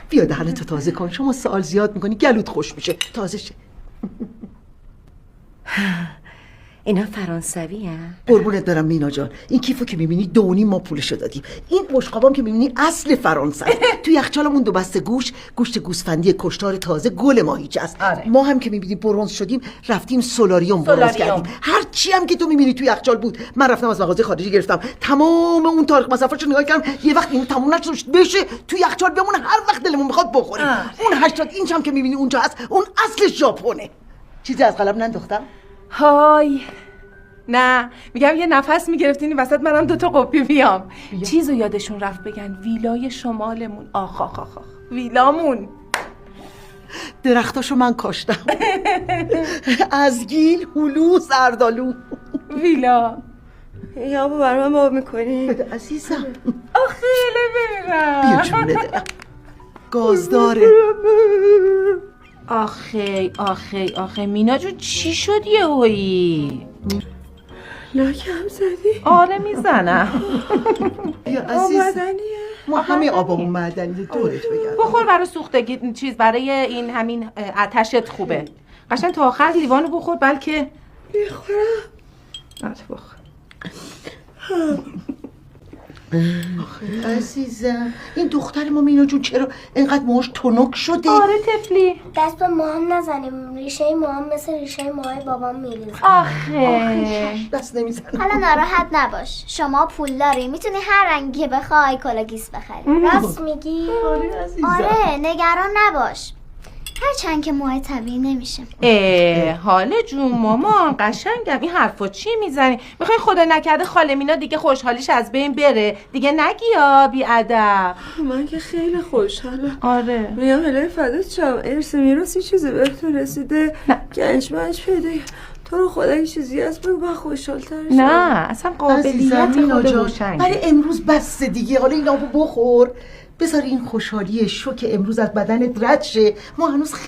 بیا دهنتو تازه کن. شما سوال زیاد میکنی گلوت خوش میشه. تازه شه. اینا فرانسوی هن؟ قربونت برم مینا جان، این کیفو که میبینی 2.5 ما پولشو دادیم. این بشقابام که میبینی اصل فرانسه است. تو یخچالمون 2 بسته گوشت گوسفندی کشتار تازه گل ماهیچه است. ما هم که میبینی برنز شدیم رفتیم سولاریوم برنز کردیم. هر چی هم که تو میبینی تو یخچال بود من رفتم از مغازه خارجی گرفتم. تمام اون تاریخ مصرفاشو نگاه کردم. یه وقت اینو تموم نشد بشه تو یخچال بمونه، هر وقت دلمون بخواد بخوریم. اون 80 اینچ هم که میبینی اونجا هست اون اصل ژاپنه. چیزی از قلم ننداختم؟ های نه، میگم یه نفس میگرفتین وسط منم 2 تا قپی بیام. چیزو یادشون رفت بگن ویلای شمالمون. آخ آخ آخ ویلامون درختاشو من کاشتم. از گیل، هلو، زردالو. ویلا یا برای من باب میکنی؟ بده عزیزم. خیلی بمیرم. بیا جونه دلم. گازداره. آخه مینا جون چی شد یهویی؟ لاکم زدی؟ آره میزنم. بیا عزیزم. آمدنیه؟ ما همه آبمون معدنی دورت بگردم. بخور برای سوختگی چیز، برای این همین آتشت خوبه. قشنگ تا آخر لیوانو بخور بلکه میخورم. بخور. عزیزم این دختر ما مینا جون چرا اینقدر موهاش تنک شده؟ آره طفلی. دست به موهام نزنیم، ریشه موهام مثل ریشه موهای بابام میریزه. آخه دست نمیزنم. حالا ناراحت نباش، شما پول داری، میتونی هر رنگی که بخوای کلاگیس بخری. راست میگی؟ آره عزیزم. آره نگران نباش، هرچند که موهای طبیعی نمیشه. حاله جون مامان قشنگم این حرفا چی میزنی؟ میخوای خدا نکرده خاله مینا دیگه خوشحالیش از بین بره دیگه، نگی یا بی ادب. من که خیلی خوشحالم. آره میام الهی فدات شم. ارث میراث این چیزی بهتون رسیده، گنج منج پیدا. تو رو خدا این چیزی هست بگو من خوشحال‌تر شم. نه اصلا قابلیت خود روشنگه. برای امروز بس دیگه. حالا این آبو بخور، بذار این خوشحالی شو که امروز از بدنت رد شه. ما هنوز